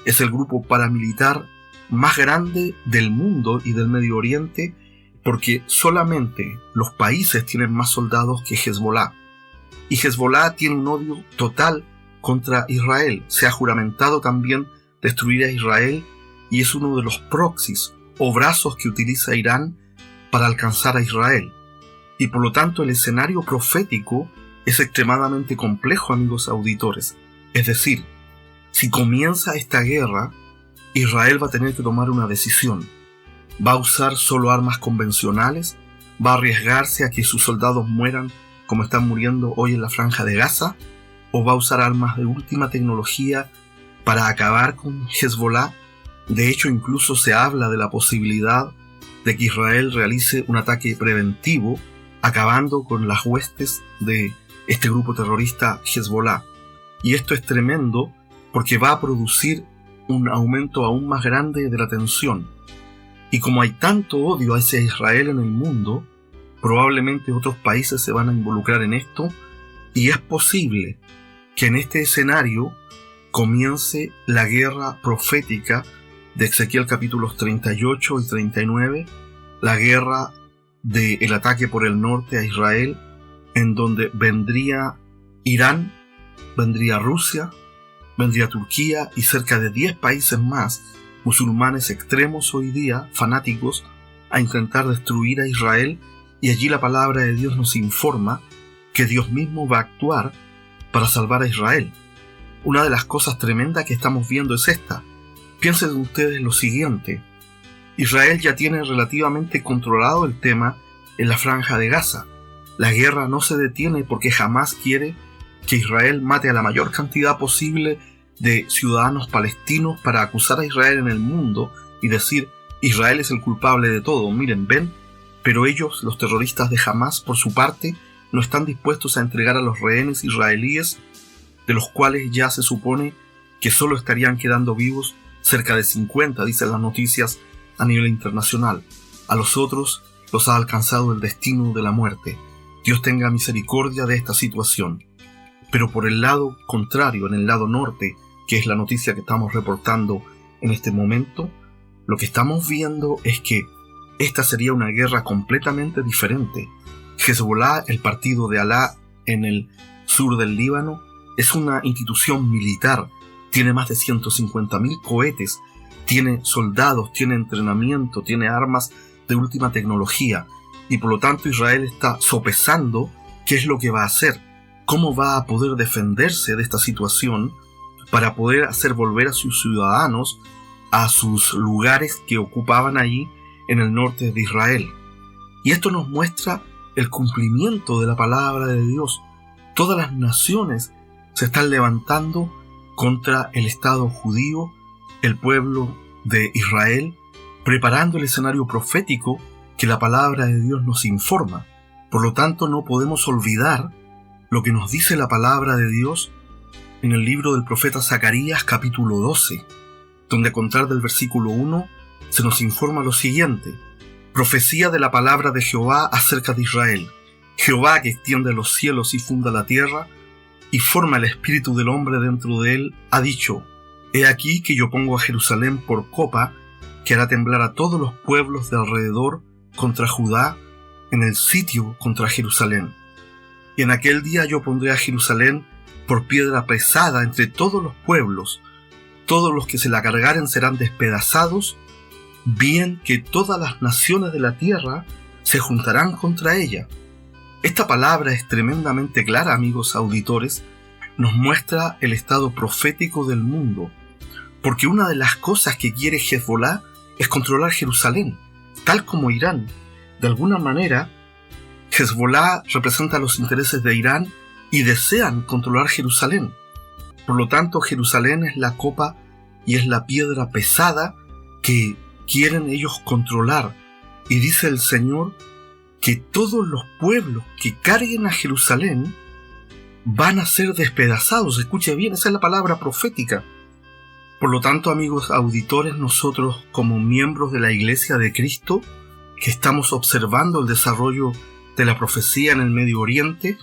Es el grupo paramilitar más grande del mundo y del Medio Oriente, porque solamente los países tienen más soldados que Hezbolá. Y Hezbolá tiene un odio total contra Israel. Se ha juramentado también destruir a Israel y es uno de los proxies o brazos que utiliza Irán para alcanzar a Israel. Y por lo tanto el escenario profético es extremadamente complejo, amigos auditores. Es decir, si comienza esta guerra, Israel va a tener que tomar una decisión. ¿Va a usar solo armas convencionales? ¿Va a arriesgarse a que sus soldados mueran como están muriendo hoy en la Franja de Gaza? ¿O va a usar armas de última tecnología para acabar con Hezbolá? De hecho, incluso se habla de la posibilidad de que Israel realice un ataque preventivo, acabando con las huestes de este grupo terrorista Hezbolá. Y esto es tremendo porque va a producir un aumento aún más grande de la tensión. Y como hay tanto odio hacia Israel en el mundo, probablemente otros países se van a involucrar en esto, y es posible que en este escenario comience la guerra profética de Ezequiel capítulos 38 y 39, la guerra del ataque por el norte a Israel, en donde vendría Irán, vendría Rusia, vendría Turquía y cerca de 10 países más, musulmanes extremos hoy día, fanáticos, a intentar destruir a Israel, y allí la palabra de Dios nos informa que Dios mismo va a actuar para salvar a Israel. Una de las cosas tremendas que estamos viendo es esta. Piensen ustedes lo siguiente: Israel ya tiene relativamente controlado el tema en la Franja de Gaza. La guerra no se detiene porque Hamás quiere que Israel mate a la mayor cantidad posible de ciudadanos palestinos para acusar a Israel en el mundo y decir: Israel es el culpable de todo, miren, ven. Pero ellos, los terroristas de Hamás, por su parte, no están dispuestos a entregar a los rehenes israelíes, de los cuales ya se supone que solo estarían quedando vivos cerca de 50, dicen las noticias a nivel internacional. A los otros los ha alcanzado el destino de la muerte. Dios tenga misericordia de esta situación. Pero por el lado contrario, en el lado norte, que es la noticia que estamos reportando en este momento, lo que estamos viendo es que esta sería una guerra completamente diferente. Hezbolá, el partido de Alá en el sur del Líbano, es una institución militar. Tiene más de 150.000 cohetes, tiene soldados, tiene entrenamiento, tiene armas de última tecnología. Y por lo tanto Israel está sopesando qué es lo que va a hacer, cómo va a poder defenderse de esta situación para poder hacer volver a sus ciudadanos a sus lugares que ocupaban allí en el norte de Israel. Y esto nos muestra el cumplimiento de la palabra de Dios. Todas las naciones se están levantando contra el Estado judío, el pueblo de Israel, preparando el escenario profético que la palabra de Dios nos informa. Por lo tanto, no podemos olvidar lo que nos dice la palabra de Dios en el libro del profeta Zacarías capítulo 12, donde a contar del versículo 1 se nos informa lo siguiente: profecía de la palabra de Jehová acerca de Israel. Jehová, que extiende los cielos y funda la tierra, y forma el espíritu del hombre dentro de él, ha dicho: he aquí que yo pongo a Jerusalén por copa, que hará temblar a todos los pueblos de alrededor contra Judá, en el sitio contra Jerusalén. Y en aquel día yo pondré a Jerusalén por piedra pesada entre todos los pueblos. Todos los que se la cargaren serán despedazados, bien que todas las naciones de la tierra se juntarán contra ella. Esta palabra es tremendamente clara, amigos auditores. Nos muestra el estado profético del mundo, porque una de las cosas que quiere Hezbolá es controlar Jerusalén, tal como Irán. De alguna manera, Hezbolá representa los intereses de Irán y desean controlar Jerusalén. Por lo tanto, Jerusalén es la copa y es la piedra pesada que quieren ellos controlar. Y dice el Señor que todos los pueblos que carguen a Jerusalén van a ser despedazados. Escuche bien, esa es la palabra profética. Por lo tanto, amigos auditores, nosotros como miembros de la Iglesia de Cristo, que estamos observando el desarrollo de la profecía en el Medio Oriente,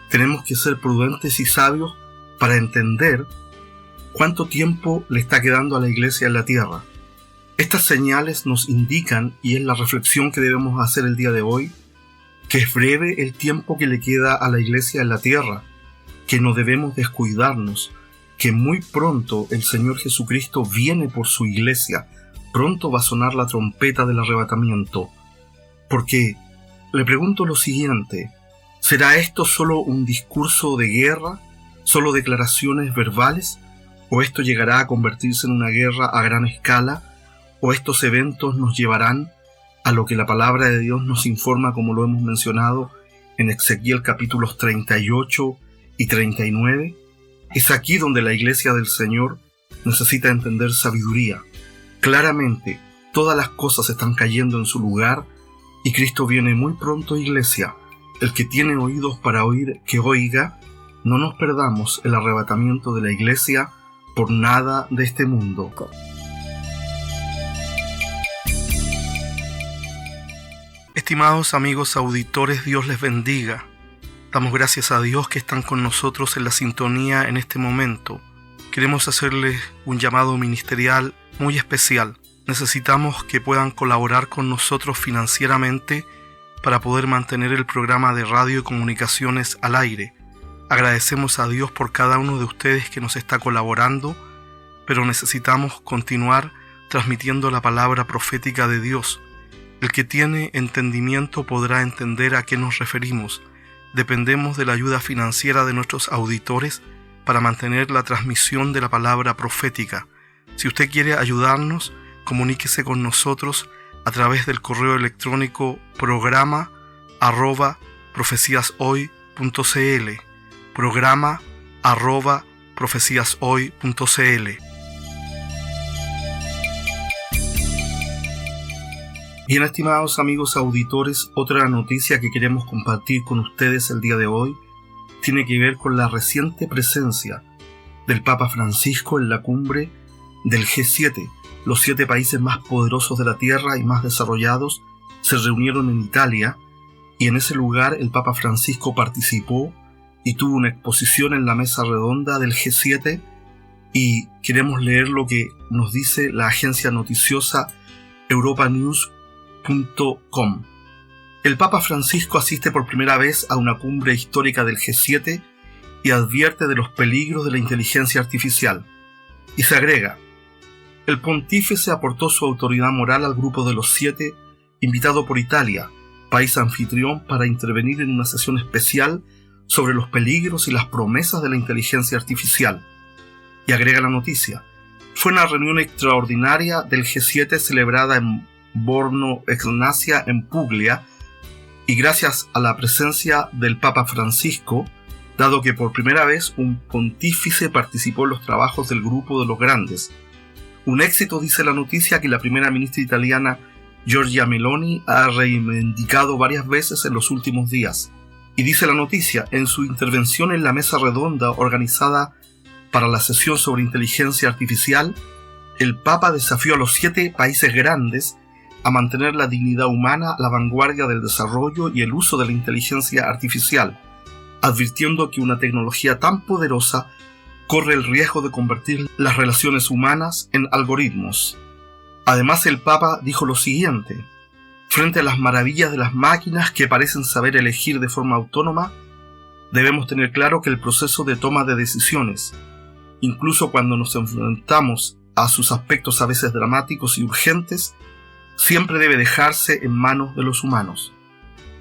tenemos que ser prudentes y sabios para entender cuánto tiempo le está quedando a la iglesia en la tierra. Estas señales nos indican, y es la reflexión que debemos hacer el día de hoy, que es breve el tiempo que le queda a la iglesia en la tierra, que no debemos descuidarnos, que muy pronto el Señor Jesucristo viene por su iglesia, pronto va a sonar la trompeta del arrebatamiento. Porque le pregunto lo siguiente: ¿será esto solo un discurso de guerra, solo declaraciones verbales, o esto llegará a convertirse en una guerra a gran escala, o estos eventos nos llevarán a lo que la palabra de Dios nos informa, como lo hemos mencionado en Ezequiel capítulos 38 y 39? Es aquí donde la iglesia del Señor necesita entender sabiduría. Claramente, todas las cosas están cayendo en su lugar y Cristo viene muy pronto, iglesia. El que tiene oídos para oír, que oiga. No nos perdamos el arrebatamiento de la iglesia por nada de este mundo. Estimados amigos auditores, Dios les bendiga. Damos gracias a Dios que están con nosotros en la sintonía en este momento. Queremos hacerles un llamado ministerial muy especial. Necesitamos que puedan colaborar con nosotros financieramente para poder mantener el programa de radio y comunicaciones al aire. Agradecemos a Dios por cada uno de ustedes que nos está colaborando, pero necesitamos continuar transmitiendo la palabra profética de Dios. El que tiene entendimiento podrá entender a qué nos referimos. Dependemos de la ayuda financiera de nuestros auditores para mantener la transmisión de la palabra profética. Si usted quiere ayudarnos, comuníquese con nosotros a través del correo electrónico programa@profeciashoy.cl, programa@profeciashoy.cl. Bien, estimados amigos auditores, otra noticia que queremos compartir con ustedes el día de hoy tiene que ver con la reciente presencia del Papa Francisco en la cumbre del G7. Los 7 países más poderosos de la tierra y más desarrollados se reunieron en Italia, y en ese lugar el Papa Francisco participó y tuvo una exposición en la mesa redonda del G7, y queremos leer lo que nos dice la agencia noticiosa europanews.com. El Papa Francisco asiste por primera vez a una cumbre histórica del G7 y advierte de los peligros de la inteligencia artificial. Y se agrega: el pontífice aportó su autoridad moral al grupo de los 7, invitado por Italia, país anfitrión, para intervenir en una sesión especial sobre los peligros y las promesas de la inteligencia artificial. Y agrega la noticia: fue una reunión extraordinaria del G7 celebrada en Borno Egnatia, en Puglia, y gracias a la presencia del Papa Francisco, dado que por primera vez un pontífice participó en los trabajos del grupo de los grandes. Un éxito, dice la noticia, que la primera ministra italiana Giorgia Meloni ha reivindicado varias veces en los últimos días. Y dice la noticia: en su intervención en la mesa redonda organizada para la sesión sobre inteligencia artificial, el Papa desafió a los 7 países grandes a mantener la dignidad humana a la vanguardia del desarrollo y el uso de la inteligencia artificial, advirtiendo que una tecnología tan poderosa corre el riesgo de convertir las relaciones humanas en algoritmos. Además, el Papa dijo lo siguiente: frente a las maravillas de las máquinas que parecen saber elegir de forma autónoma, debemos tener claro que el proceso de toma de decisiones, incluso cuando nos enfrentamos a sus aspectos a veces dramáticos y urgentes, siempre debe dejarse en manos de los humanos.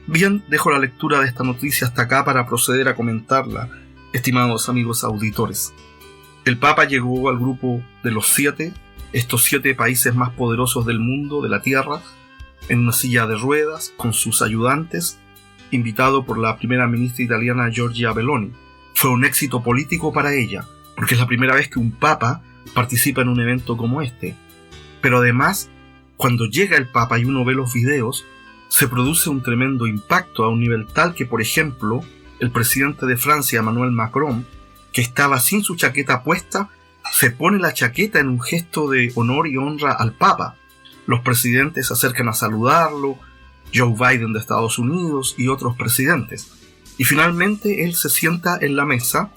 Bien, dejo la lectura de esta noticia hasta acá para proceder a comentarla, estimados amigos auditores. El Papa llegó al grupo de los 7, estos 7 países más poderosos del mundo, de la tierra, en una silla de ruedas, con sus ayudantes, invitado por la primera ministra italiana Giorgia Meloni. Fue un éxito político para ella, porque es la primera vez que un Papa participa en un evento como este. Pero además, cuando llega el Papa y uno ve los videos, se produce un tremendo impacto a un nivel tal que, por ejemplo, el presidente de Francia, Emmanuel Macron, que estaba sin su chaqueta puesta, se pone la chaqueta en un gesto de honor y honra al Papa. Los presidentes se acercan a saludarlo, Joe Biden de Estados Unidos y otros presidentes. Y finalmente él se sienta en la mesa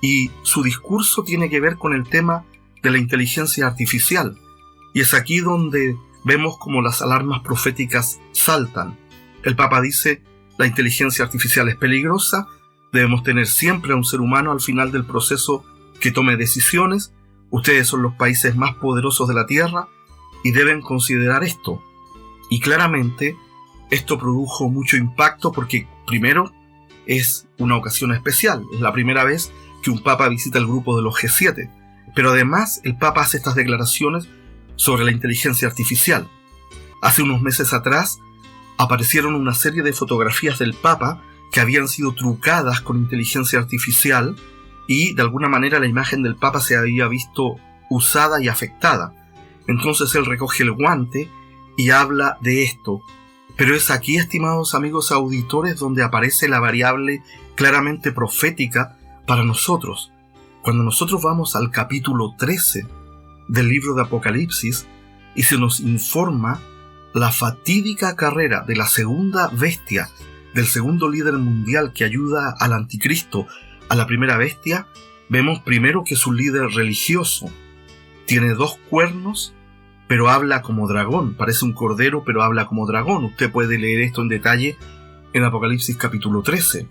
y su discurso tiene que ver con el tema de la inteligencia artificial. Y es aquí donde vemos como las alarmas proféticas saltan. El Papa dice: la inteligencia artificial es peligrosa, debemos tener siempre a un ser humano al final del proceso que tome decisiones, ustedes son los países más poderosos de la Tierra y deben considerar esto. Y claramente esto produjo mucho impacto porque, primero, es una ocasión especial, es la primera vez que un Papa visita el grupo de los G7, pero además el Papa hace estas declaraciones sobre la inteligencia artificial. Hace unos meses atrás aparecieron una serie de fotografías del Papa que habían sido trucadas con inteligencia artificial y de alguna manera la imagen del Papa se había visto usada y afectada. Entonces él recoge el guante y habla de esto. Pero es aquí, estimados amigos auditores, donde aparece la variable claramente profética para nosotros. Cuando nosotros vamos al capítulo 13 del libro de Apocalipsis y se nos informa la fatídica carrera de la segunda bestia, del segundo líder mundial que ayuda al anticristo a la primera bestia, vemos primero que es un líder religioso. Tiene 2 cuernos, pero habla como dragón. Parece un cordero, pero habla como dragón. Usted puede leer esto en detalle en Apocalipsis capítulo 13.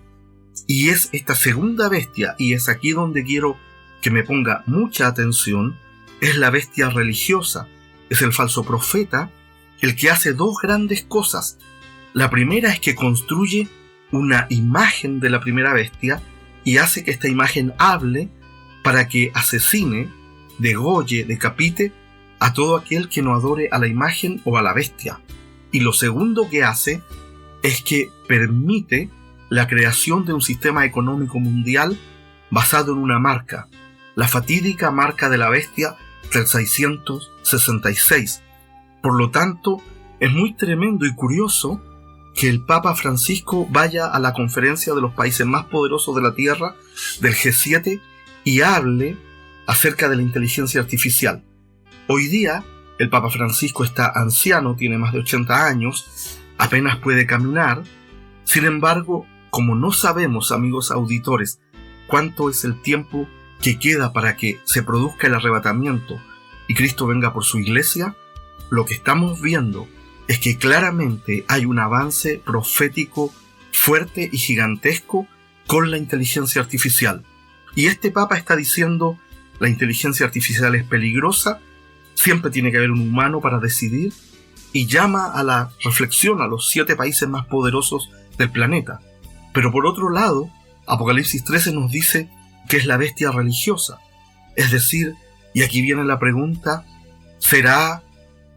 Y es esta segunda bestia, y es aquí donde quiero que me ponga mucha atención, es la bestia religiosa. Es el falso profeta, el que hace 2 grandes cosas. La primera es que construye una imagen de la primera bestia y hace que esta imagen hable para que asesine, degolle, decapite a todo aquel que no adore a la imagen o a la bestia. Y lo segundo que hace es que permite la creación de un sistema económico mundial basado en una marca, la fatídica marca de la bestia del 666. Por lo tanto, es muy tremendo y curioso que el Papa Francisco vaya a la conferencia de los países más poderosos de la Tierra, del G7, y hable acerca de la inteligencia artificial. Hoy día, el Papa Francisco está anciano, tiene más de 80 años, apenas puede caminar. Sin embargo, como no sabemos, amigos auditores, cuánto es el tiempo que queda para que se produzca el arrebatamiento y Cristo venga por su iglesia, lo que estamos viendo es que claramente hay un avance profético fuerte y gigantesco con la inteligencia artificial. Y este Papa está diciendo: la inteligencia artificial es peligrosa, siempre tiene que haber un humano para decidir, y llama a la reflexión a los 7 países más poderosos del planeta. Pero por otro lado, Apocalipsis 13 nos dice que es la bestia religiosa. Es decir, y aquí viene la pregunta, ¿será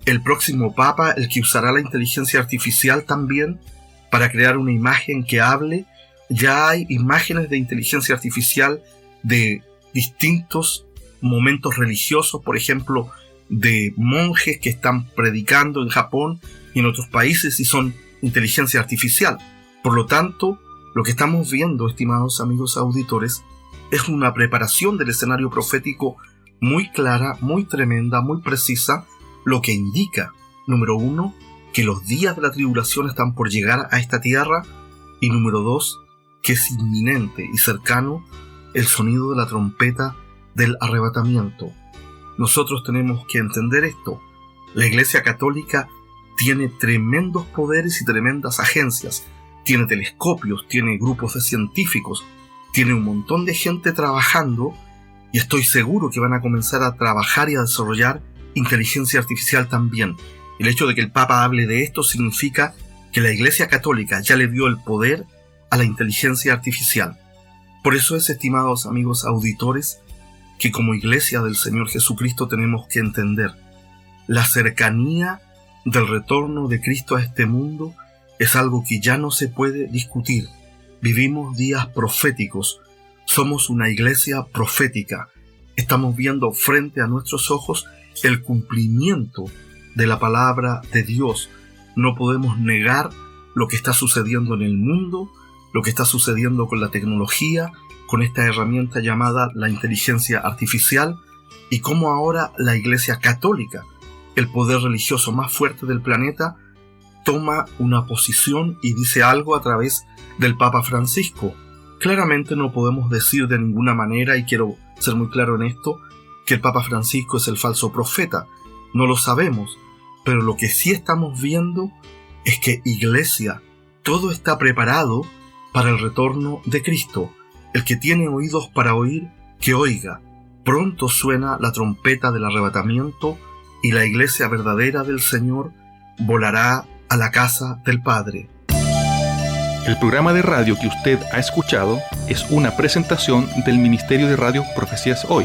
el próximo Papa el que usará la inteligencia artificial también para crear una imagen que hable? Ya hay imágenes de inteligencia artificial de distintos momentos religiosos, por ejemplo, de monjes que están predicando en Japón y en otros países y son inteligencia artificial. Por lo tanto, lo que estamos viendo, estimados amigos auditores, es una preparación del escenario profético muy clara, muy tremenda, muy precisa, lo que indica, número 1, que los días de la tribulación están por llegar a esta tierra, y número 2, que es inminente y cercano el sonido de la trompeta del arrebatamiento. Nosotros tenemos que entender esto. La Iglesia Católica tiene tremendos poderes y tremendas agencias, tiene telescopios, tiene grupos de científicos, tiene un montón de gente trabajando, y estoy seguro que van a comenzar a trabajar y a desarrollar inteligencia artificial también. El hecho de que el Papa hable de esto significa que la Iglesia Católica ya le dio el poder a la inteligencia artificial. Por eso es, estimados amigos auditores, que como Iglesia del Señor Jesucristo tenemos que entender la cercanía del retorno de Cristo a este mundo es algo que ya no se puede discutir. Vivimos días proféticos, somos una iglesia profética, estamos viendo frente a nuestros ojos el cumplimiento de la palabra de Dios. No podemos negar lo que está sucediendo en el mundo, lo que está sucediendo con la tecnología, con esta herramienta llamada la inteligencia artificial, y cómo ahora la Iglesia Católica, el poder religioso más fuerte del planeta, toma una posición y dice algo a través del Papa Francisco. Claramente no podemos decir de ninguna manera, y quiero ser muy claro en esto, que el Papa Francisco es el falso profeta. No lo sabemos, pero lo que sí estamos viendo es que, Iglesia, todo está preparado para el retorno de Cristo. El que tiene oídos para oír, que oiga. Pronto suena la trompeta del arrebatamiento y la Iglesia verdadera del Señor volará a la casa del Padre. El programa de radio que usted ha escuchado es una presentación del Ministerio de Radio Profecías Hoy.